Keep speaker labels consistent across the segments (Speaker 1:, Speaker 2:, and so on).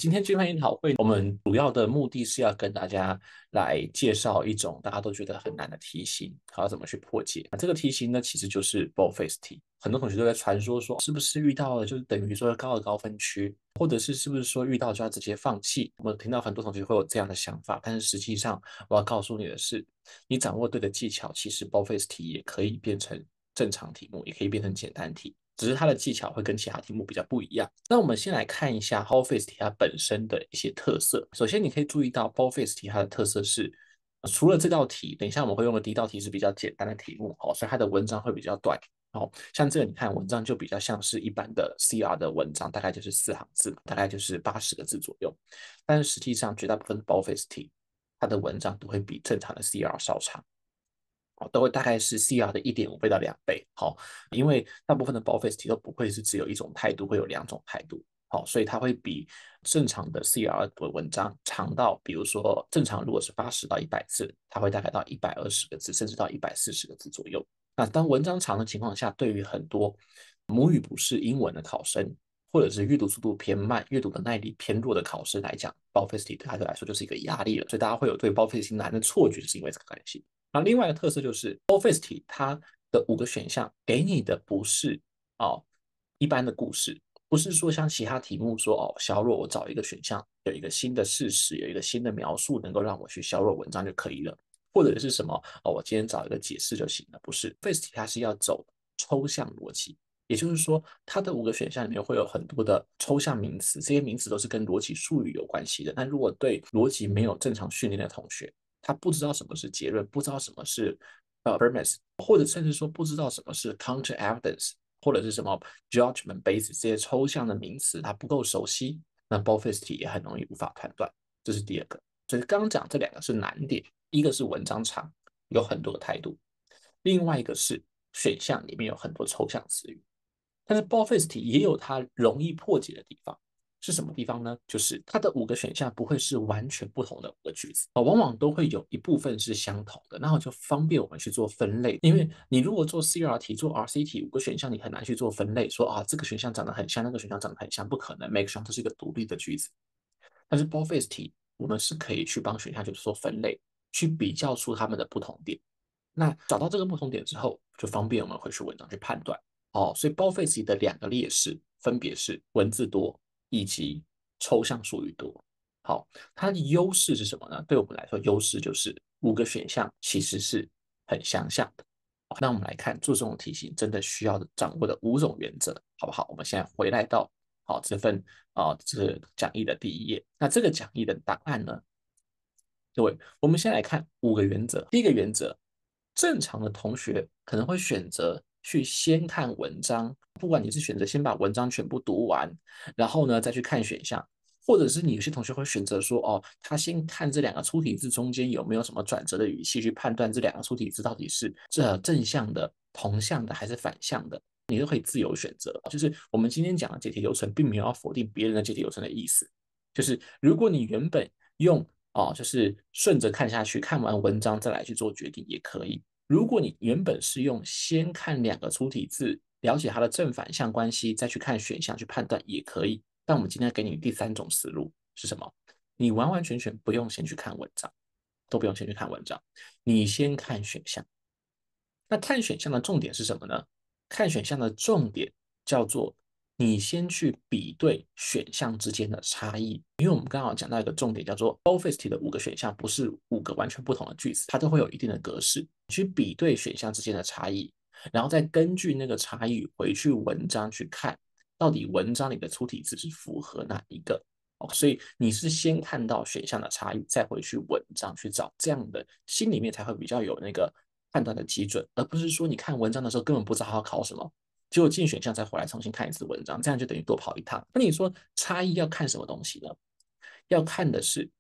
Speaker 1: 今天这番研讨会，我们主要的目的是要跟大家来介绍一种大家都觉得很难的题型，好，怎么去破解。这个题型呢，其实就是 Ballface 题。很多同学都在传说说，是不是遇到了就是等于说高的高分区，或者是不是说遇到就要直接放弃？我们听到很多同学会有这样的想法，但是实际上我要告诉你的是，你掌握对的技巧，其实 Ballface 题也可以变成正常题目，也可以变成简单题。只是它的技巧会跟其他题目比较不一样。那我们先来看一下 Ballface 题它本身的一些特色。首先，你可以注意到 Ballface 题它的特色是，除了这道题，等一下我们会用的第一道题是比较简单的题目哦，所以它的文章会比较短。哦，像这个你看文章就比较像是一般的 CR 的文章，大概就是4行字嘛，大概就是80个字左右。但是实际上绝大部分的 Ballface 题，它的文章都会比正常的 CR 稍长。都会大概是 CR 的1.5倍到2倍。好，因为大部分的 Ballface 题都不会是只有一种态度，会有2种态度。好，所以它会比正常的 CR 的文章长到，比如说正常如果是80到100字，它会大概到120个字，甚至到140个字左右。那当文章长的情况下，对于很多母语不是英文的考生，或者是阅读速度偏慢、阅读的耐力偏弱的考生来讲，Ballface 题对他来说就是一个压力了。所以大家会有对 Ballface 题难的错觉，是因为这个关系。那另外一个特色就是 Ballface 题，它的5个选项给你的不是一般的故事，不是说像其他题目说削弱我找一个选项，有一个新的事实，有一个新的描述，能够让我去削弱文章就可以了，或者是什么我今天找一个解释就行了，不是 Ballface 题它是要走抽象逻辑。也就是说，它的5个选项里面会有很多的抽象名词，这些名词都是跟逻辑术语有关系的。但如果对逻辑没有正常训练的同学，他不知道什么是结论，不知道什么是premise，或者甚至说不知道什么是 counter evidence，或者是什么 judgment basis 这些抽象的名词，他不够熟悉，那 Ballface 题也很容易无法判断。这是第二个。所以刚刚讲这2个是难点，一个是文章长，有很多个态度，另外一个是选项里面有很多抽象词语。但是 Ballface 题也有它容易破解的地方，是什么地方呢？就是它的5个选项不会是完全不同的5个句子往往都会有一部分是相同的，那就方便我们去做分类。因为你如果做 CR 题、做 RC 题，5个选项你很难去做分类，说这个选项长得很像，那个选项长得很像，不可能，每个选项都是一个独立的句子。但是 Ballface 题我们是可以去帮选项去做分类，去比较出它们的不同点。那找到这个不同点之后，就方便我们回去文章去判断。所以 Ballface 的2个劣势分别是文字多以及抽象术语多。好，它的优势是什么呢？对我们来说，优势就是5个选项其实是很相像的。那我们来看做这种题型真的需要掌握的5种原则，好不好？我们现在回来到这份这个讲义的第1页。那这个讲义的答案呢？各位，我们先来看5个原则。第一个原则，正常的同学可能会选择去先看文章，不管你是选择先把文章全部读完，然后呢再去看选项，或者是你有些同学会选择说，他先看这2个粗体字中间有没有什么转折的语气，去判断这2个粗体字到底是正向的、同向的还是反向的，你都可以自由选择。就是我们今天讲的解题流程，并没有要否定别人的解题流程的意思，就是如果你原本用就是顺着看下去，看完文章再来去做决定也可以。如果你原本是用先看2个粗体字，了解它的正反向关系，再去看选项去判断也可以。但我们今天给你第3种思路是什么？你完完全全不用先去看文章，都不用先去看文章，你先看选项。那看选项的重点是什么呢？看选项的重点叫做你先去比对选项之间的差异。因为我们刚好讲到一个重点，叫做 Ballface 题的5个选项不是5个完全不同的句子，它都会有一定的格式，去比对选项之间的差异，然后再根据那个差异回去文章去看，到底文章里的粗体字是符合哪一个。所以你是先看到选项的差异，再回去文章去找，这样的心里面才会比较有那个判断的基准，而不是说你看文章的时候根本不知道他要考什么，结果进选项再回来重新看一次文章，这样就等于多跑一趟。那你说差异要看什么东西呢？要看的是，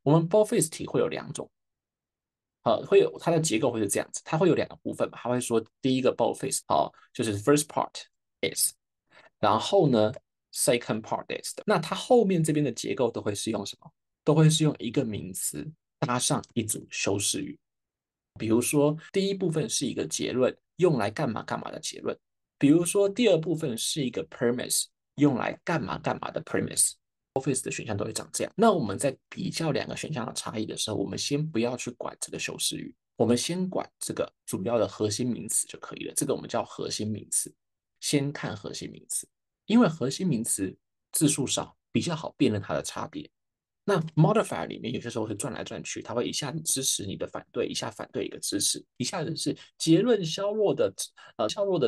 Speaker 1: 我们 Ballface 题会有2种，会有它的结构会是这样子，它会有2个部分嘛，它会说第一个 Ballface 就是 first part is，然后呢 second part is 的，那它后面这边的结构都会是用什么？都会是用一个名词搭上一组修饰语。比如说，第一部分是一个结论，用来干嘛干嘛的结论；比如说，第2部分是一个 premise，用来干嘛干嘛的 premise。Office 的选项都会长这样。那我们在比较两个选项的差异的时候，我们先不要去管这个修饰语，我们先管这个主要的核心名词就可以了。这个我们叫核心名词，先看核心名词，因为核心名词字数少，比较好辨认它的差别。那 modifier 里面有些时候会转来转去，它会一下子支持你的反对，一下反对一个支持，一下子是结论削弱的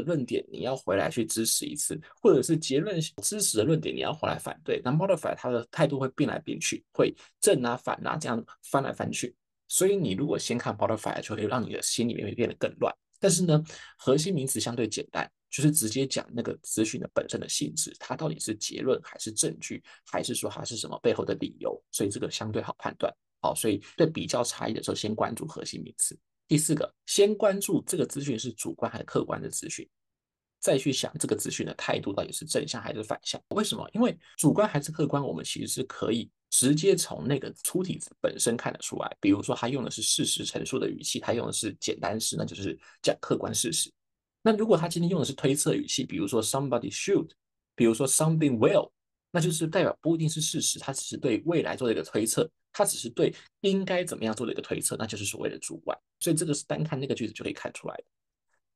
Speaker 1: 论点，你要回来去支持一次，或者是结论支持的论点你要回来反对。那 modifier 它的态度会变来变去，会正啊反啊这样翻来翻去。所以你如果先看 modifier，就会让你的心里面会变得更乱。但是呢，核心名词相对简单，就是直接讲那个资讯的本身的性质，它到底是结论还是证据，还是说它是什么背后的理由，所以这个相对好判断。好，所以对比较差异的时候，先关注核心名词。第四个，先关注这个资讯是主观还是客观的资讯，再去想这个资讯的态度到底是正向还是反向。为什么？因为主观还是客观，我们其实是可以直接从那个粗体字本身看得出来。比如说，他用的是事实陈述的语气，他用的是简单式，那就是讲客观事实。那如果他今天用的是推测语气，比如说 somebody should，比如说 something will，那就是代表不一定是事实，他只是对未来做的一个推测，他只是对应该怎么样做的一个推测，那就是所谓的主观。所以这个是单看那个句子就可以看出来的。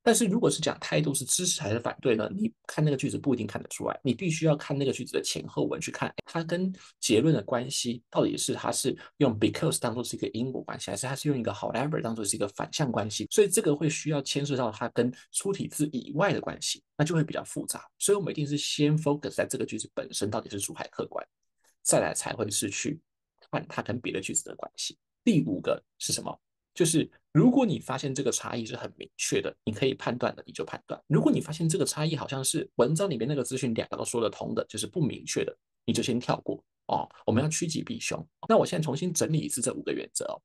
Speaker 1: 但是如果是讲态度是支持还是反对呢？你看那个句子不一定看得出来，你必须要看那个句子的前后文去看它跟结论的关系到底是它是用 because 当做是一个因果关系，还是它是用一个 however 当做是一个反向关系。所以这个会需要牵涉到它跟粗体字以外的关系，那就会比较复杂。所以我们一定是先 focus 在这个句子本身到底是主还客观，再来才会是去看它跟别的句子的关系。第五个是什么？就是如果你发现这个差异是很明确的，你可以判断的，你就判断；如果你发现这个差异好像是文章里面那个资讯两个都说得通的，就是不明确的，你就先跳过哦。我们要趋吉避凶。那我现在重新整理一次这五个原则哦。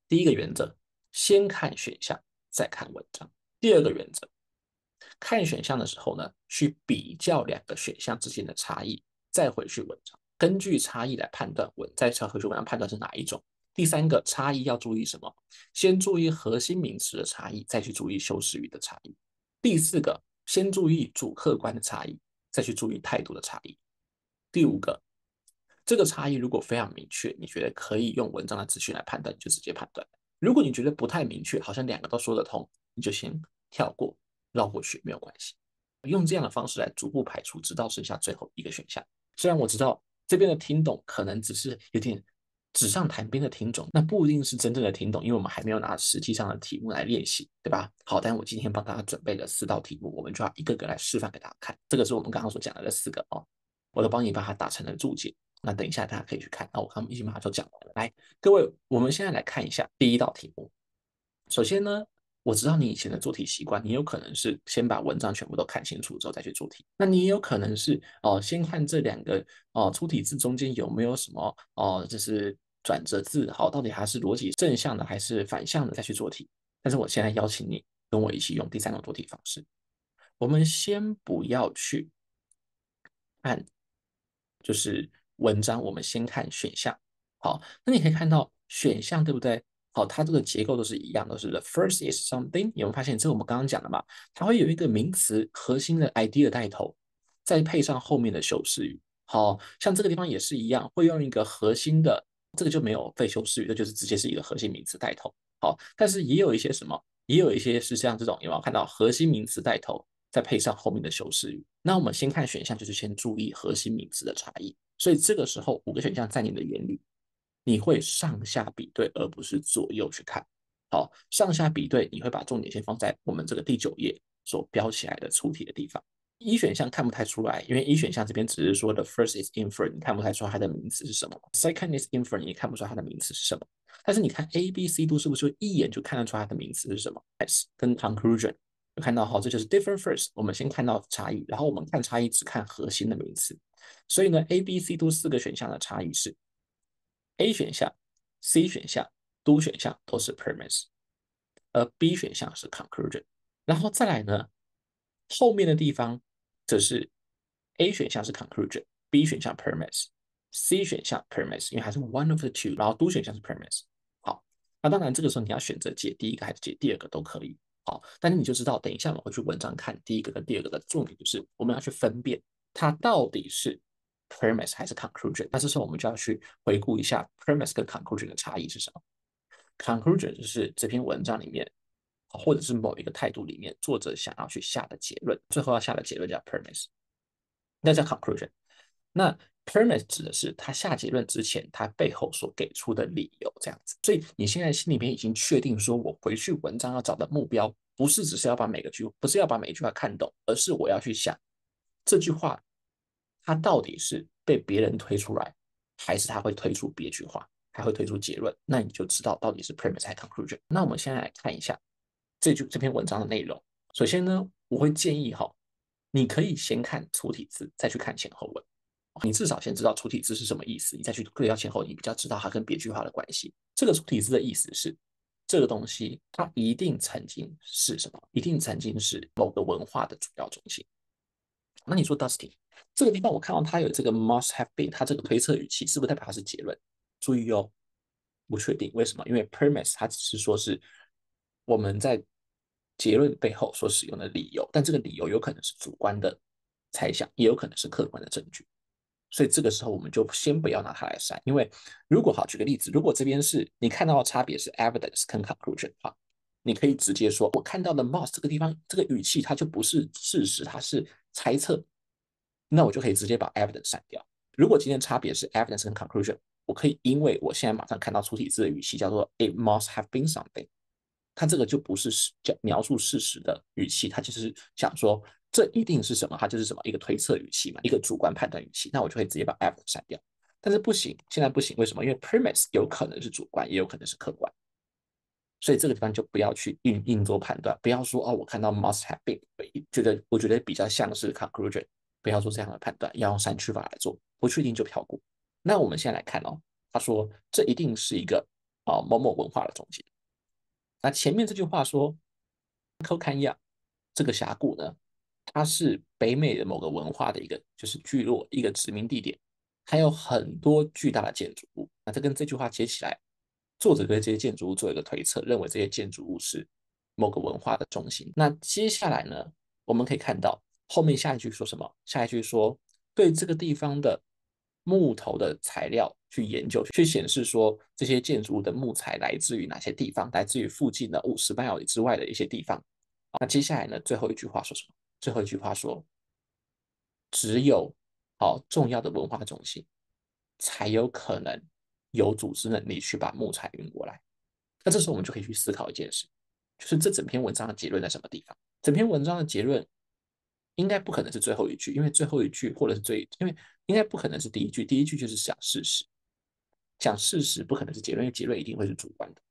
Speaker 1: 第一个原则，先看选项，再看文章。第二个原则，看选项的时候呢，去比较两个选项之间的差异，再回去文章，根据差异来判断再回去文章判断是哪一种。第三个差异要注意什么？先注意核心名词的差异，再去注意修饰语的差异。第四个，先注意主客观的差异，再去注意态度的差异。第五个，这个差异如果非常明确，你觉得可以用文章的资讯来判断，你就直接判断。如果你觉得不太明确，好像两个都说得通，你就先跳过，绕过去，没有关系。用这样的方式来逐步排除，直到剩下最后一个选项。虽然我知道这边的听懂可能只是有点纸上谈兵的听懂，那不一定是真正的听懂，因为我们还没有拿实际上的题目来练习，对吧？好，但我今天帮大家准备了4道题目，我们就要一个个来示范给大家看。这个是我们刚刚所讲的这4个哦，我都帮你把它打成了注解。那等一下大家可以去看，那我刚刚已经把它都讲完了。来，各位，我们现在来看一下第一道题目。首先呢，我知道你以前的做题习惯，你有可能是先把文章全部都看清楚之后再去做题。那你也有可能是先看这两个粗体字中间有没有什么就是转折字，好，到底它是逻辑正向的还是反向的再去做题。但是我现在邀请你跟我一起用第三种做题方式。我们先不要去看，就是文章，我们先看选项。好，那你可以看到选项对不对？好，它这个结构都是一样，都是 the first is something。有没有发现？这是我们刚刚讲的嘛？它会有一个名词核心的 idea 带头，再配上后面的修饰语。好像这个地方也是一样，会用一个核心的，这个就没有被修饰语，这就是直接是一个核心名词带头。好，但是也有一些什么，也有一些是像这种，有没有看到核心名词带头，再配上后面的修饰语？那我们先看选项，就是先注意核心名词的差异。所以这个时候5个选项在你的眼里，你会上下比对，而不是左右去看。好，上下比对，你会把重点先放在我们这个第9页所标起来的出题的地方。一选项看不太出来，因为一选项这边只是说 the first is inferred， 你看不太出来它的名词是什么。Second is inferred， 你也看不出来它的名词是什么。但是你看 A、B、C 都是不是一眼就看得出它的名词是什么？ S 跟 conclusion 就看到好，这就是 different first。我们先看到差异，然后我们看差异只看核心的名词。所以呢 ，A、B、C 都4个选项的差异是 A 选项、C 选项、D 选项都是 premise， 而 B 选项是 conclusion。然后再来呢，后面的地方则是 A 选项是 conclusion，B 选项 premise，C 选项 premise，因为它是 one of the two，然后 D 选项是 premise。好，那当然这个时候你要选择解第一个还是解第二个都可以。好，但是你就知道，等一下我们会去文章看第一个跟第二个的重点就是我们要去分辨它到底是 premise 还是 conclusion。那这时候我们就要去回顾一下 premise 跟 conclusion 的差异是什么。conclusion 就是这篇文章里面，或者是某一个态度里面，作者想要去下的结论，最后要下的结论叫 premise，那叫 conclusion。那 premise 指的是他下结论之前，他背后所给出的理由，这样子。所以你现在心里面已经确定说，我回去文章要找的目标，不是只是要把不是要把每一句话看懂，而是我要去想这句话，它到底是被别人推出来，还是他会推出别句话，还会推出结论？那你就知道到底是 premise 还是 conclusion。那我们现在来看一下这篇文章的内容。首先呢，我会建议你可以先看粗体字，再去看前后文。你至少先知道粗体字是什么意思，你再去对照前后，你比较知道它跟别句话的关系。这个粗体字的意思是，这个东西它一定曾经是什么？一定曾经是某个文化的主要中心。那你说 Dusty 这个地方，我看到它有这个 must have been，它这个推测语气是不是代表它是结论？注意哦，不确定，为什么？因为 premise 它只是说是我们在结论背后所使用的理由，但这个理由有可能是主观的猜想，也有可能是客观的证据。所以这个时候我们就先不要拿它来删，因为如果举个例子，如果这边是你看到的差别是 evidence 跟 conclusion 的话，你可以直接说，我看到的 must 这个地方这个语气它就不是事实，它是猜测，那我就可以直接把 evidence 删掉。如果今天差别是 evidence 跟 conclusion，我可以因为我现在马上看到粗体字的语气叫做 it must have been something，它这个就不是描述事实的语气，它就是想说这一定是什么，它就是什么一个推测语气嘛，一个主观判断语气，那我就可以直接把 evidence 删掉。但是不行，现在不行，为什么？因为 premise 有可能是主观，也有可能是客观。所以这个地方就不要去硬做判断，不要说哦，我看到 must have been，我觉得比较像是 conclusion，不要做这样的判断，要用删去法来做，不确定就跳过。那我们现在来看哦，他说这一定是一个某某文化的总结。那前面这句话说，k o k a n y a 这个峡谷呢，它是北美的某个文化的一个就是聚落，一个殖民地点，还有很多巨大的建筑物。那这跟这句话接起来，作者对这些建筑物做一个推测，认为这些建筑物是某个文化的中心。那接下来呢，我们可以看到后面下一句说什么？下一句说对这个地方的木头的材料去研究，去显示说这些建筑物的木材来自于哪些地方，来自于附近的50万里之外的一些地方。那接下来呢，最后一句话说什么？最后一句话说，只有重要的文化中心才有可能有组织能力去把木材运过来。那这时候我们就可以去思考一件事，就是这整篇文章的结论在什么地方？整篇文章的结论应该不可能是最后一句，因为最后一句或者是因为应该不可能是第一句，第一句就是讲事实，讲事实不可能是结论，因为结论一定会是主观的。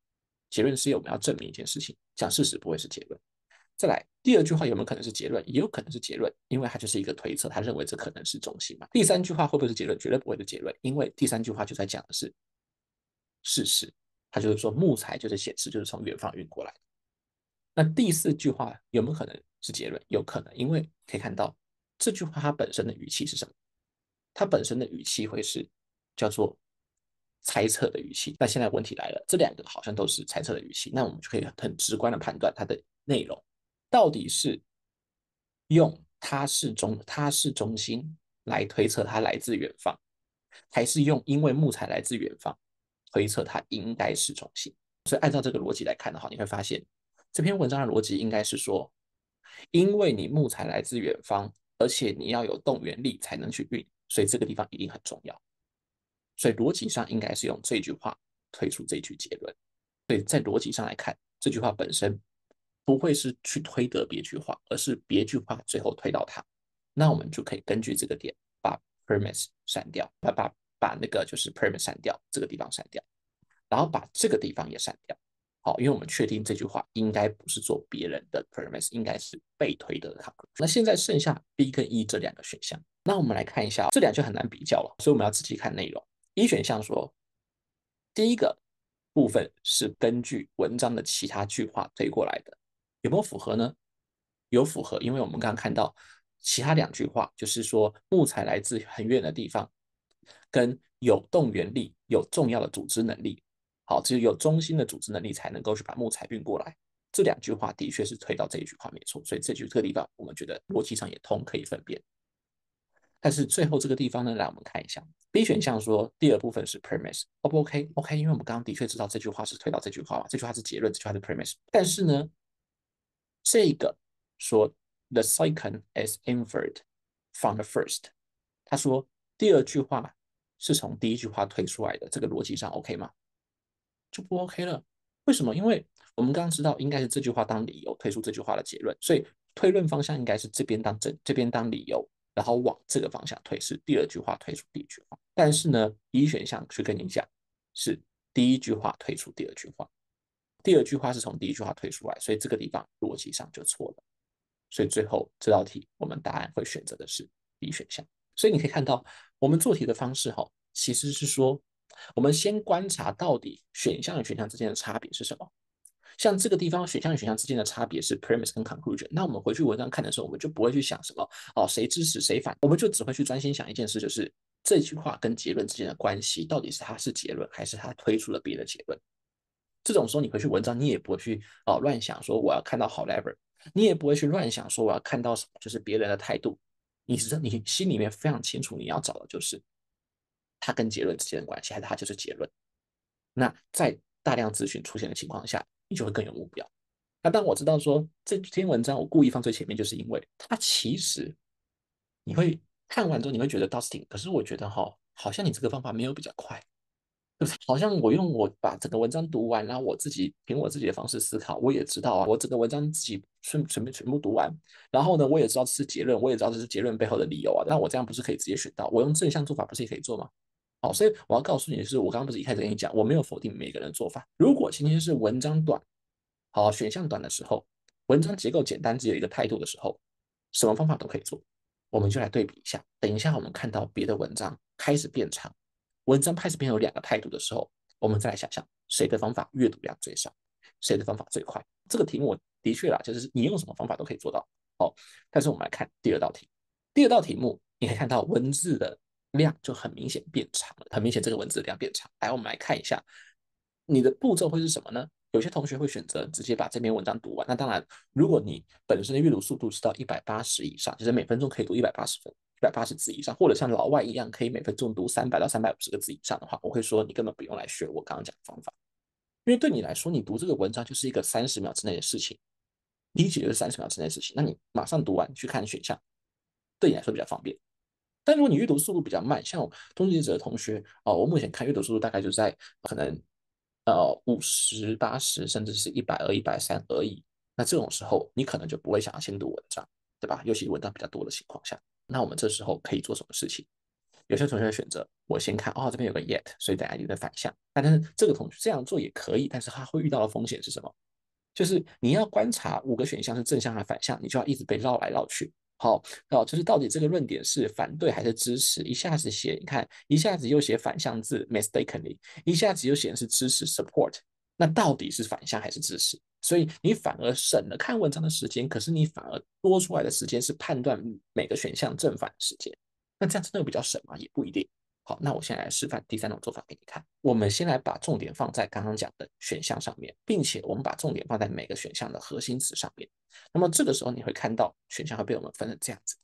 Speaker 1: 结论是我们要证明一件事情，讲事实不会是结论。再来，第二句话有没有可能是结论？也有可能是结论，因为它就是一个推测，他认为这可能是中心嘛。第三句话会不会是结论？绝对不会是结论，因为第三句话就在讲的是事实，它就是说木材就是显示就是从远方运过来的。那第四句话有没有可能是结论？有可能，因为可以看到这句话它本身的语气是什么？它本身的语气会是叫做猜测的语气。那现在问题来了，这两个好像都是猜测的语气，那我们就可以很直观的判断它的内容到底是用它是中心来推测它来自远方，还是用因为木材来自远方推测它应该是中心。所以按照这个逻辑来看的话，你会发现这篇文章的逻辑应该是说，因为你木材来自远方，而且你要有动员力才能去运，所以这个地方一定很重要。所以逻辑上应该是用这句话推出这句结论。所以在逻辑上来看，这句话本身不会是去推得别句话，而是别句话最后推到它。那我们就可以根据这个点把 premise 删掉，把那个就是 premise 删掉，这个地方删掉，然后把这个地方也删掉。好，因为我们确定这句话应该不是做别人的 premise，应该是被推的 conclusion。那现在剩下 B 跟 E 这两个选项，那我们来看一下，这两就很难比较了，所以我们要仔细看内容。一选项说，第一个部分是根据文章的其他句话推过来的，有没有符合呢？有符合，因为我们刚刚看到其他两句话，就是说木材来自很远的地方，跟有动员力、有重要的组织能力，好，只有有中心的组织能力才能够去把木材运过来。这两句话的确是推到这一句话没错，所以这个地方我们觉得逻辑上也通，可以分辨。但是最后这个地方呢，来我们看一下 B 选项说第二部分是 premise，O 不 OK？OK，因为我们刚刚的确知道这句话是推导这句话嘛，这句话是结论，这句话是 premise。但是呢，这个说 the second is inferred from the first，他说第二句话是从第一句话推出来的，这个逻辑上 OK 吗？就不 OK 了。为什么？因为我们刚刚知道应该是这句话当理由推出这句话的结论，所以推论方向应该是这边当理由，然后往这个方向推，是第二句话推出第一句话。但是呢，E 选项去跟你讲是第一句话推出第二句话，第二句话是从第一句话推出来，所以这个地方逻辑上就错了。所以最后这道题我们答案会选择的是 B 选项。所以你可以看到，我们做题的方式哈，其实是说，我们先观察到底选项与选项之间的差别是什么。像这个地方选项与选项之间的差别是 premise 跟 conclusion，那我们回去文章看的时候，我们就不会去想什么哦谁支持谁反，我们就只会去专心想一件事，就是这句话跟结论之间的关系到底是它是结论还是它推出了别的结论。这种时候你回去文章，你也不会去乱想说我要看到 however，你也不会去乱想说我要看到什么，就是别人的态度。你心里面非常清楚，你要找的就是它跟结论之间的关系，还是它就是结论。那在大量资讯出现的情况下，你就会更有目标。那当我知道说这篇文章我故意放最前面，就是因为它其实你会看完之后你会觉得 dusting，可是我觉得好像你这个方法没有比较快。好像我把整个文章读完，然后我自己凭我自己的方式思考，我也知道啊，我整个文章自己全部读完，然后呢，我也知道这是结论，我也知道这是结论背后的理由啊，那我这样不是可以直接选到？我用正向做法不是也可以做吗？好，所以我要告诉你的是，我刚刚不是一开始跟你讲，我没有否定每个人的做法。如果今天是文章短，好，选项短的时候，文章结构简单，只有一个态度的时候，什么方法都可以做。我们就来对比一下。等一下我们看到别的文章开始变长，文章开始变有两个态度的时候，我们再来想想谁的方法阅读量最少，谁的方法最快。这个题目的确啦，就是你用什么方法都可以做到。好，但是我们来看第二道题。第二道题目，你可以看到文字的量就很明显变长了，很明显这个文字量变长。来，我们来看一下你的步骤会是什么呢？有些同学会选择直接把这篇文章读完。那当然，如果你本身的阅读速度是到180以上，就是每分钟可以读180字以上，或者像老外一样可以每分钟读300到350个字以上的话，我会说你根本不用来学我刚刚讲的方法，因为对你来说，你读这个文章就是一个30秒之内的事情，理解就是30秒之内的事情，那你马上读完去看选项，对你来说比较方便。但如果你阅读速度比较慢，像通识者的同学我目前看阅读速度大概就在可能50、80，甚至是120、130而已。那这种时候，你可能就不会想要先读文章，对吧？尤其文章比较多的情况下，那我们这时候可以做什么事情？有些同学选择我先看这边有个 yet，所以等下有点反向。但是这个同学这样做也可以，但是他会遇到的风险是什么？就是你要观察5个选项是正向还是反向，你就要一直被绕来绕去。好，就是到底这个论点是反对还是支持？一下子写，你看，一下子又写反向字 mistakenly，一下子又写的是支持 support，那到底是反向还是支持？所以你反而省了看文章的时间，可是你反而多出来的时间是判断每个选项正反的时间。那这样真的比较省吗？也不一定。好，那我现在来示范第3种做法给你看。我们先来把重点放在刚刚讲的选项上面，并且我们把重点放在每个选项的核心词上面。那么这个时候你会看到选项会被我们分成这样子。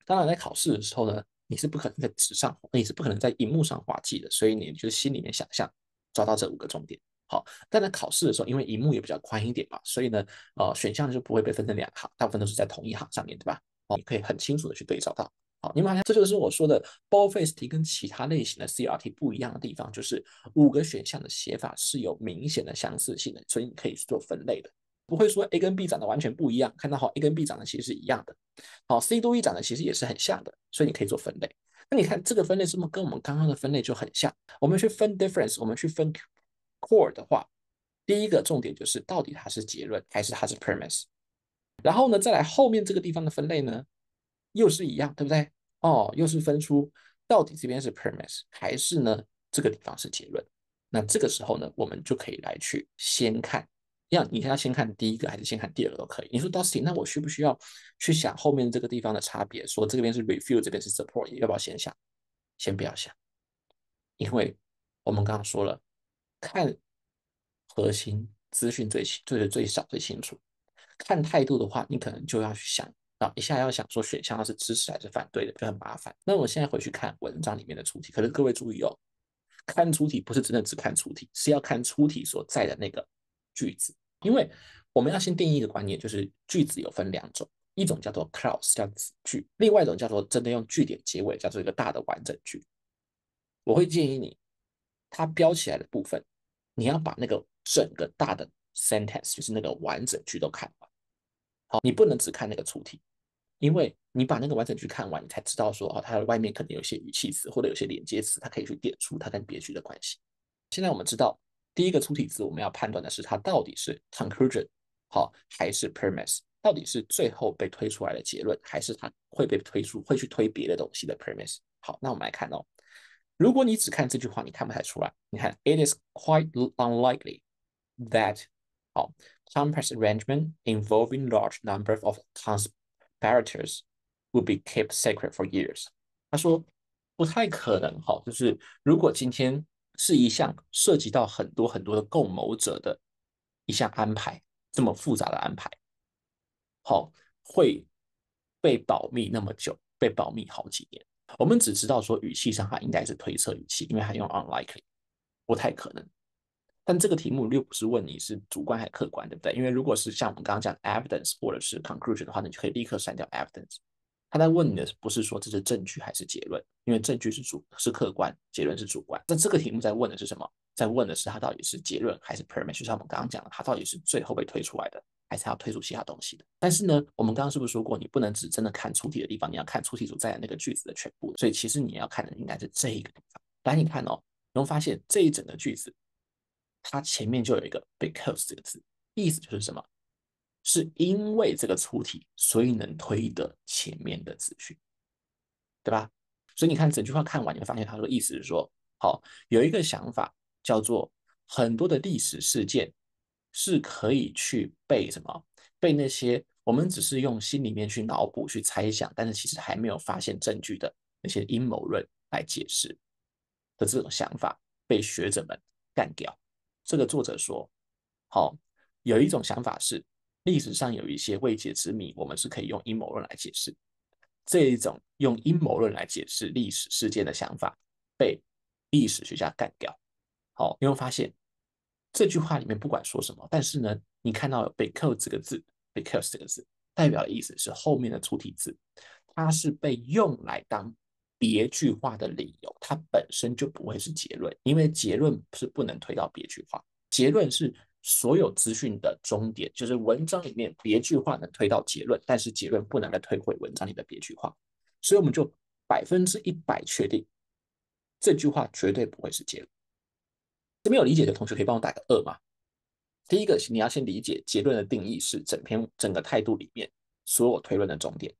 Speaker 1: 当然，在考试的时候呢，你是不可能在纸上，你是不可能在荧幕上划记的，所以你就心里面想象抓到这5个重点。好，但在考试的时候，因为荧幕也比较宽一点嘛，所以呢，选项就不会被分成2行，大部分都是在同一行上面对吧？你可以很清楚的去对照到。好，你们发现这就是我说的 boldface 题跟其他类型的 CRT 不一样的地方，就是5个选项的写法是有明显的相似性的，所以你可以做分类的，不会说 A 跟 B 长得完全不一样，看到A 跟 B 长得其实是一样的，C 多 E 长得其实也是很像的，所以你可以做分类。那你看这个分类是不是跟我们刚刚的分类就很像？我们去分 difference， 我们去分 core 的话，第一个重点就是到底它是结论还是它是 premise。然后呢，再来后面这个地方的分类呢，又是一样，对不对？又是分出到底这边是 premise 还是呢这个地方是结论。那这个时候呢，我们就可以来去先看，你要先看第一个还是先看第二个都可以。你说 Dustin，那我需不需要去想后面这个地方的差别？说这边是 review，这边是 support，要不要先想？先不要想，因为我们刚刚说了，看核心资讯最少最清楚。看态度的话，你可能就要去想啊，一下要想说选项它是支持还是反对的，就很麻烦。那我现在回去看文章里面的出题，可是各位注意哦，看出题不是真的只看出题，是要看出题所在的那个句子，因为我们要先定义一个观念，就是句子有分两种，一种叫做 clause 叫子句，另外一种叫做真的用句点结尾，叫做一个大的完整句。我会建议你，它标起来的部分，你要把那个整个大的 sentence，就是那个完整句都看完。好，你不能只看那个出题，因为你把那个完整句看完，你才知道说，哦，它的外面可能有些语气词或者有些连接词，它可以去点出它跟别句的关系。现在我们知道，第一个出题字我们要判断的是它到底是 conclusion 好还是 premise，到底是最后被推出来的结论，还是它会被推出会去推别的东西的 premise。好，那我们来看哦，如果你只看这句话，你看不太出来。你看，it is quite unlikely that 好 complex arrangement involving large number of conspirators would be kept secret for years。他说不太可能，好，就是如果今天是一项涉及到很多很多的共谋者的一项安排，这么复杂的安排，好，会被保密那么久，被保密好几年。我们只知道说语气上它应该是推测语气，因为它用 unlikely，不太可能。但这个题目又不是问你是主观还是客观，对不对？因为如果是像我们刚刚讲 evidence 或者是 conclusion 的话，你就可以立刻删掉 evidence。他在问你的不是说这是证据还是结论，因为证据是客观，结论是主观。那这个题目在问的是什么？在问的是它到底是结论还是 premise，就像我们刚刚讲的，它到底是最后被推出来的，还是要推出其他东西的？但是呢，我们刚刚是不是说过，你不能只真的看出题的地方，你要看出题所在的那个句子的全部。所以其实你要看的应该是这一个地方。来，你看哦，你会发现这一整个句子，它前面就有一个 because 这个字，意思就是什么？是因为这个出题，所以能推的前面的资讯，对吧？所以你看整句话看完，你会发现他说意思是说，好，有一个想法叫做很多的历史事件是可以去被什么？被那些我们只是用心里面去脑补、去猜想，但是其实还没有发现证据的那些阴谋论来解释的这种想法，被学者们干掉。这个作者说，好，有一种想法是历史上有一些未解之谜，我们是可以用阴谋论来解释。这一种用阴谋论来解释历史事件的想法，被历史学家干掉。好，你会发现这句话里面不管说什么，但是呢，你看到有 because 这个字，because 这个字代表的意思是后面的出题字，它是被用来当别句话的理由，它本身就不会是结论，因为结论是不能推到别句话，结论是所有资讯的终点，就是文章里面别句话能推到结论，但是结论不能再推回文章里的别句话，所以我们就100%确定这句话绝对不会是结论。这边有理解的同学可以帮我打个2吗？第一个是你要先理解结论的定义是整个态度里面所有推论的终点。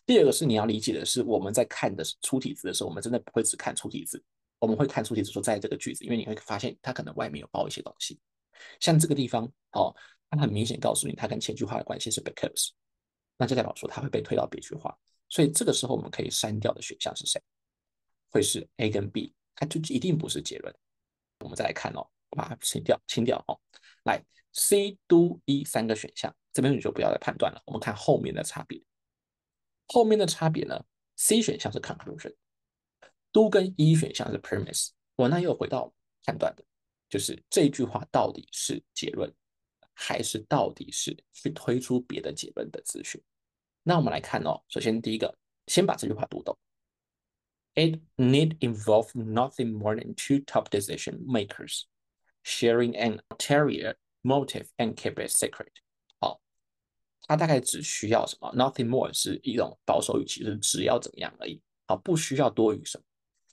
Speaker 1: 第二个是你要理解的是我们在看的出题字的时候，我们真的不会只看出题字，我们会看出题字说在这个句子，因为你会发现它可能外面有包一些东西。像这个地方，哦，它很明显告诉你它跟前句话的关系是 because，那就代表说它会被推到别句话，所以这个时候我们可以删掉的选项是谁？会是 A 跟 B，它就一定不是结论。我们再来看哦，我把它清掉哦。来 C、Do、E 三个选项，这边你就不要再判断了，我们看后面的差别。后面的差别呢？C 选项是 conclusion，Do 跟 E 选项是 premise。我那又回到判断的，就是这句话到底是结论，还是到底是去推出别的结论的资讯？那我们来看哦，首先第一个，先把这句话读懂。It need involve nothing more than two top decision makers sharing an ulterior motive and keep it secret。好，它大概只需要什么？Nothing more 是一种保守语气，就是只要怎么样而已。好，不需要多于什么，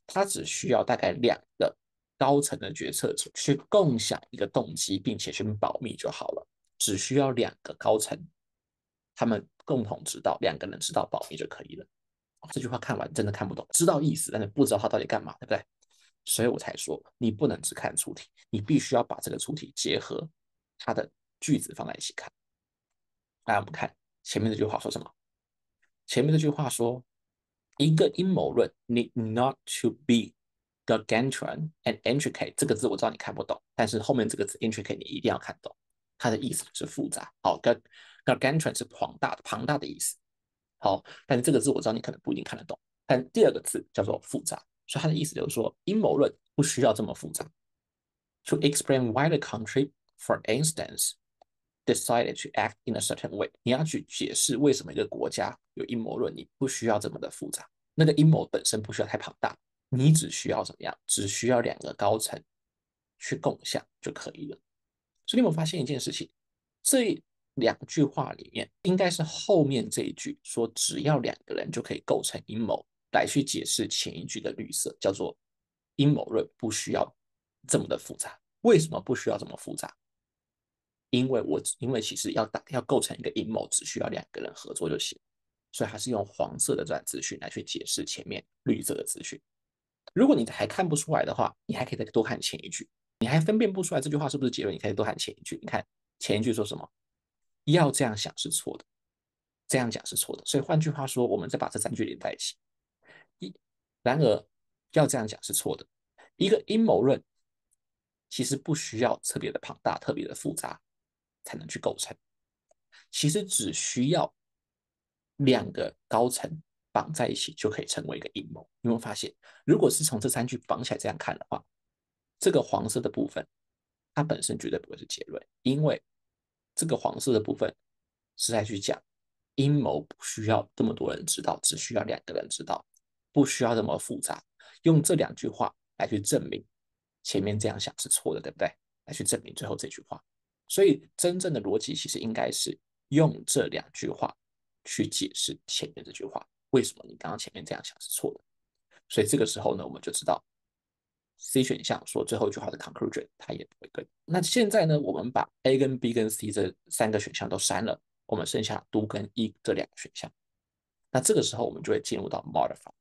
Speaker 1: 它只需要大概2个高层的决策者去共享一个动机，并且去保密就好了。只需要2个高层，他们共同知道，2个人知道保密就可以了。这句话看完真的看不懂，知道意思，但是不知道他到底干嘛，对不对？所以我才说，你不能只看出题，你必须要把这个出题结合它的句子放在一起看。来，我们看前面这句话说什么？前面这句话说，一个阴谋论 need not to be gargantuan and intricate。这个字我知道你看不懂，但是后面这个字 intricate 你一定要看懂，它的意思是复杂。好，gargantuan 是庞大的意思。好，但是这个字我知道你可能不一定看得懂。但第二个字叫做复杂，所以它的意思就是说，阴谋论不需要这么复杂。To explain why the country, for instance, decided to act in a certain way，你要去解释为什么一个国家有阴谋论，你不需要这么的复杂。那个阴谋本身不需要太庞大，你只需要怎么样？只需要两个高层去共享就可以了。所以你有没有发现一件事情？这两句话里面，应该是后面这一句说只要两个人就可以构成阴谋，来去解释前一句的绿色，叫做阴谋论不需要这么的复杂。为什么不需要这么复杂？因为其实要构成一个阴谋，只需要两个人合作就行。所以还是用黄色的这段资讯来去解释前面绿色的资讯。如果你还看不出来的话，你还可以再多看前一句。你还分辨不出来这句话是不是结论，你可以多看前一句。你看前一句说什么？要这样想是错的，这样讲是错的。所以换句话说，我们再把这三句连在一起。然而要这样讲是错的。一个阴谋论其实不需要特别的庞大、特别的复杂才能去构成，其实只需要两个高层绑在一起就可以成为一个阴谋。你有没有发现，如果是从这三句绑起来这样看的话，这个黄色的部分它本身绝对不会是结论，因为这个黄色的部分是在去讲阴谋不需要这么多人知道，只需要两个人知道，不需要这么复杂。用这两句话来去证明前面这样想是错的，对不对？来去证明最后这句话。所以真正的逻辑其实应该是用这两句话去解释前面这句话，为什么你刚刚前面这样想是错的。所以这个时候呢，我们就知道 C 选项说最后一句话的 conclusion 它也不会跟。那现在呢，我们把 A 跟 B 跟 C 这三个选项都删了，我们剩下 do 跟 E 这两个选项。那这个时候我们就会进入到 modify。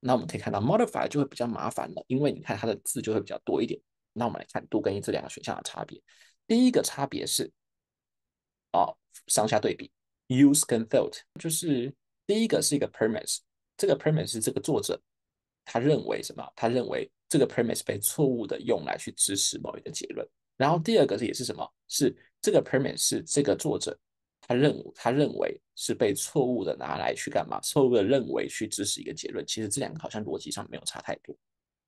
Speaker 1: 那我们可以看到 modify 就会比较麻烦了，因为你看它的字就会比较多一点。那我们来看 do 跟 E 这两个选项的差别。第一个差别是上下对比 use 跟 thought， 就是第一个是一个 premise， 这个 premise 是这个作者他认为什么？他认为这个 premise 被错误的用来去支持某一个结论。然后第二个也是什么？是这个 premise 是这个作者他认为是被错误的拿来去干嘛？错误的认为去支持一个结论。其实这两个好像逻辑上没有差太多。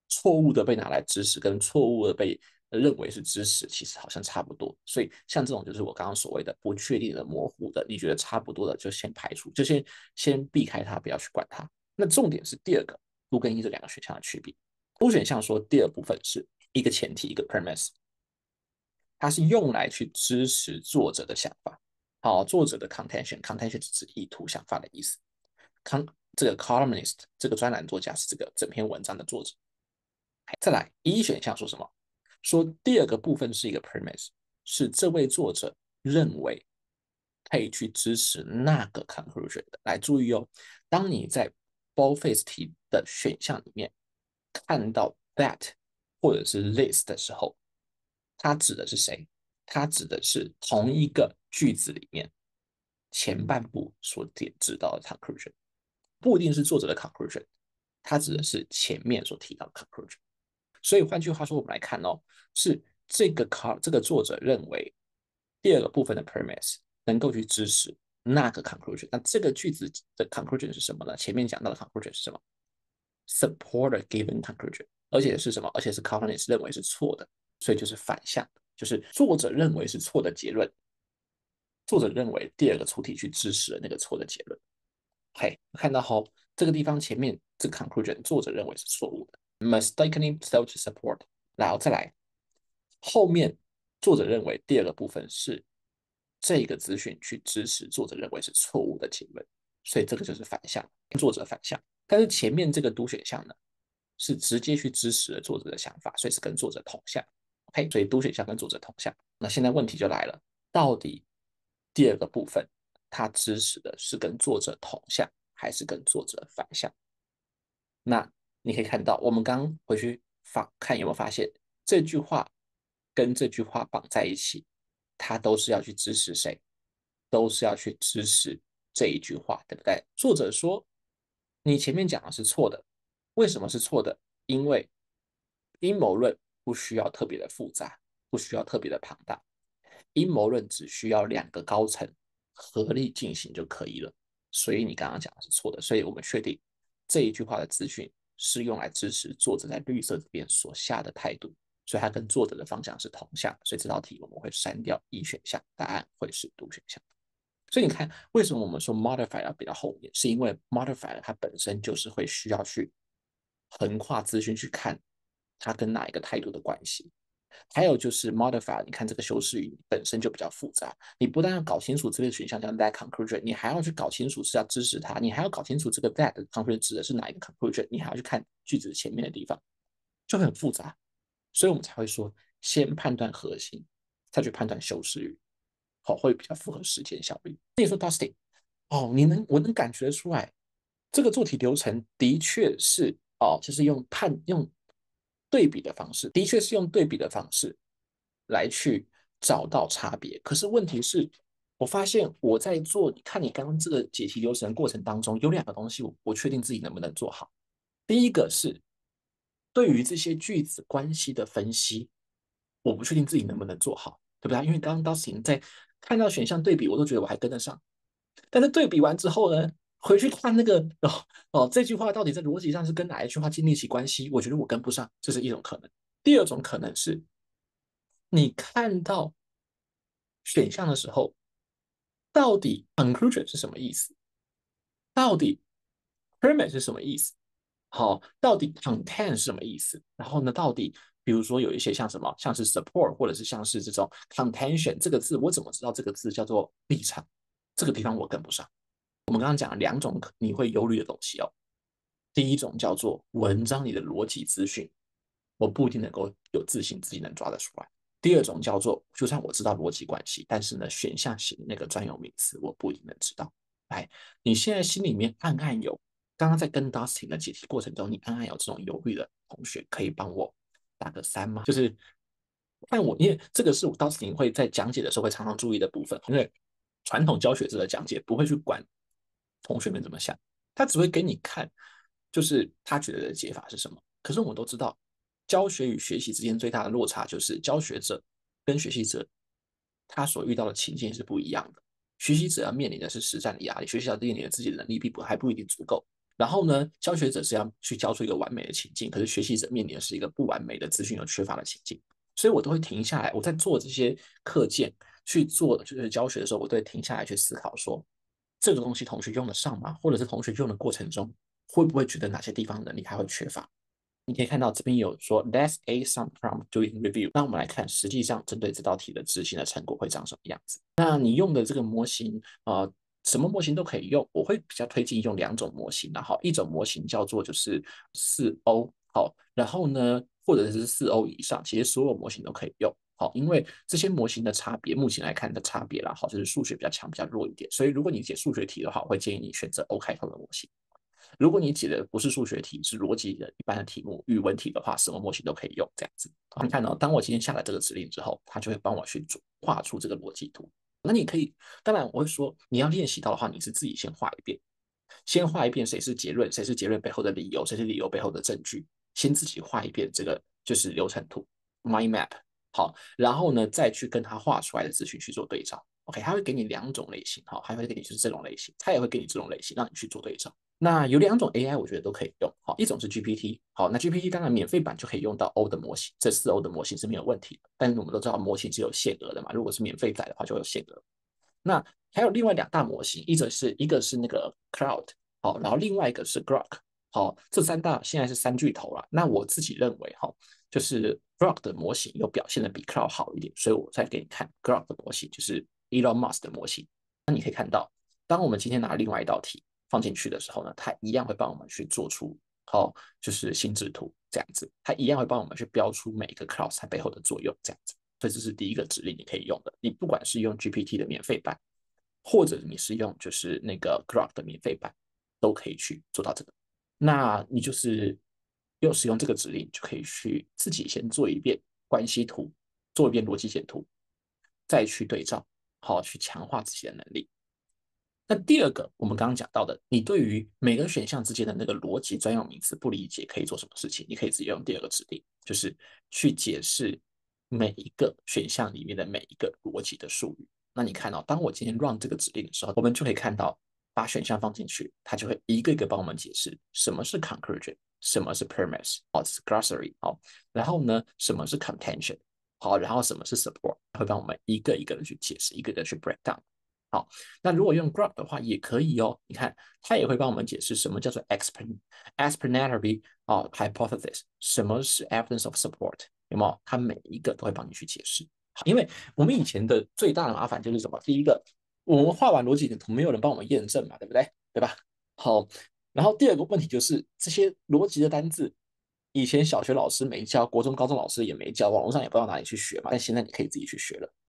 Speaker 1: 错误的被拿来支持，跟错误的被认为是支持，其实好像差不多。所以像这种就是我刚刚所谓的不确定的、模糊的，你觉得差不多的就先排除，就先避开它，不要去管它。那重点是第二个都跟一这两个选项的区别。都选项说第二部分是一个前提，一个 premise，它是用来去支持作者的想法。好，作者的 contention 是指意图、想法的意思。这个 columnist 这个专栏作家是这个整篇文章的作者。再来，一选项说什么？说第二个部分是一个 premise，是这位作者认为可以去支持那个 conclusion 的。来注意哦，当你在 boldface 题的选项里面看到 that 或者是 this 的时候，它指的是谁？它指的是同一个句子里面前半部所点知道的 conclusion，不一定是作者的 conclusion，它指的是前面所提到的 conclusion。所以换句话说，我们来看哦，是这个作者认为第二个部分的 premise 能够去支持那个 conclusion。那这个句子的 conclusion 是什么呢？前面讲到的 conclusion 是什么？support a given conclusion，而且是什么？而且是 columnist 认为是错的，所以就是反向的，就是作者认为是错的结论，作者认为第二个出题去支持了那个错的结论。嘿，看到后这个地方前面这个 conclusion 作者认为是错误的，mistakenly thought to support，然后再来后面作者认为第二个部分是这个资讯去支持作者认为是错误的结论，所以这个就是反向，作者反向。但是前面这个读选项呢，是直接去支持了作者的想法，所以是跟作者同向。OK，所以读选项跟作者同向。那现在问题就来了，到底第二个部分它支持的是跟作者同向，还是跟作者反向？那你可以看到，我们刚回去看有没有发现，这句话跟这句话绑在一起，它都是要去支持谁？都是要去支持这一句话，对不对？作者说你前面讲的是错的，为什么是错的？因为阴谋论不需要特别的复杂，不需要特别的庞大，阴谋论只需要两个高层合力进行就可以了。所以你刚刚讲的是错的。所以我们确定这一句话的资讯是用来支持作者在绿色这边所下的态度，所以它跟作者的方向是同向，所以这道题我们会删掉一选项，答案会是读选项。所以你看，为什么我们说 modifier 要比较后面，是因为 modifier 它本身就是会需要去横跨资讯去看它跟哪一个态度的关系。还有就是 modifier， 你看这个修饰语本身就比较复杂，你不但要搞清楚这个选项叫 that conclusion， 你还要去搞清楚是要支持它，你还要搞清楚这个 that conclusion 指的是哪一个 conclusion， 你还要去看句子前面的地方，就很复杂。所以我们才会说，先判断核心，再去判断修饰语，好，会比较符合时间效率。那你说 Dustin， 哦，我能感觉出来，这个做题流程的确是就是用对比的方式，的确是用对比的方式来去找到差别。可是问题是，我发现我在做，看你刚刚这个解题流程过程当中，有两个东西我确定自己能不能做好。第一个是对于这些句子关系的分析，我不确定自己能不能做好，对不对？因为刚刚 Dustin 在看到选项对比，我都觉得我还跟得上，但是对比完之后呢，回去看那个这句话到底在逻辑上是跟哪一句话建立起关系，我觉得我跟不上，这是一种可能。第二种可能是你看到选项的时候，到底 conclusion 是什么意思？到底 premise 是什么意思？好，到底 content 是什么意思？然后呢，到底比如说有一些像什么，像是 support，或者是像是这种 contention 这个字，我怎么知道这个字叫做立场？这个地方我跟不上。我们刚刚讲了两种你会忧虑的东西哦。第一种叫做文章里的逻辑资讯，我不一定能够有自信自己能抓得出来。第二种叫做，就算我知道逻辑关系，但是呢，选项型那个专有名词我不一定能知道。来，你现在心里面暗暗有，刚刚在跟 Dustin 的解题过程中，你暗暗有这种犹豫的同学，可以帮我打个3吗？就是看我，因为这个是我 Dustin 会在讲解的时候会常常注意的部分，因为传统教学者的讲解不会去管同学们怎么想，他只会给你看，就是他觉得的解法是什么。可是我们都知道，教学与学习之间最大的落差就是教学者跟学习者他所遇到的情境是不一样的。学习者要面临的是实战的压力，学习者面临的自己的能力还不一定足够。然后呢，教学者是要去教出一个完美的情境，可是学习者面临的是一个不完美的资讯有缺乏的情境。所以我都会停下来，我在做这些课件去做就是教学的时候，我都会停下来去思考说，这个东西同学用得上吗？或者是同学用的过程中，会不会觉得哪些地方能力还会缺乏？你可以看到这边有说 Let's a some prompt doing review。那我们来看，实际上针对这道题的执行的成果会长什么样子。那你用的这个模型，什么模型都可以用。我会比较推荐用两种模型，然后一种模型叫做就是4O，好，然后呢，或者是4O 以上，其实所有模型都可以用。好，因为这些模型的差别，目前来看的差别啦，好，就是数学比较强，比较弱一点。所以如果你解数学题的话，我会建议你选择 O 开头的模型。如果你解的不是数学题，是逻辑的一般的题目、语文题的话，什么模型都可以用这样子。你看哦，当我今天下了这个指令之后，它就会帮我去画出这个逻辑图。那你可以，当然我会说，你要练习到的话，你是自己先画一遍，先画一遍谁是结论，谁是结论背后的理由，谁是理由背后的证据，先自己画一遍这个就是流程图 mind map。好，然后呢，再去跟他画出来的资讯去做对照。OK，他会给你两种类型，好，还会给你就是这种类型，他也会给你这种类型，让你去做对照。那有两种 AI，我觉得都可以用。好，一种是 GPT，好，那 GPT 当然免费版就可以用到 O 的模型，这4O 的模型是没有问题的。但是我们都知道模型是有限额的嘛，如果是免费载的话就有限额。那还有另外两大模型，一个是那个 Cloud，好，然后另外一个是 Grok，好，这三大现在是三巨头了。那我自己认为哈，就是 Grok 的模型有表现的比 Cloud 好一点，所以我再给你看 Grok 的模型，就是 Elon Musk 的模型。那你可以看到，当我们今天拿另外一道题放进去的时候呢，它一样会帮我们去做出就是心智图这样子，它一样会帮我们去标出每一个 clause 它背后的作用这样子。所以这是第一个指令你可以用的。你不管是用 GPT 的免费版，或者你是用就是那个 Grok 的免费版，都可以去做到这个。那你就是用使用这个指令，就可以去自己先做一遍关系图，做一遍逻辑简图，再去对照，好去强化自己的能力。那第二个，我们刚刚讲到的，你对于每个选项之间的那个逻辑专用名词不理解，可以做什么事情？你可以直接用第二个指令，就是去解释每一个选项里面的每一个逻辑的术语。那你看到，当我今天 run 这个指令的时候，我们就可以看到把选项放进去，它就会一个一个帮我们解释什么是 conclusion，什么是 premise，哦，是 glossary，好，然后呢，什么是 contention，好，然后什么是 support，会帮我们一个一个的去解释，一个一个去 break down。好，那如果用 Grok 的话也可以哦。你看，它也会帮我们解释什么叫做 explanatory hypothesis，什么是 evidence of support，有没有？它每一个都会帮你去解释。因为我们以前的最大的麻烦就是什么？第一个，我们画完逻辑的图，没有人帮我们验证嘛，对不对？对吧？好，然后第二个问题就是这些逻辑的单字，以前小学老师没教，国中、高中老师也没教，网络上也不知道哪里去学嘛。但现在你可以自己去学了。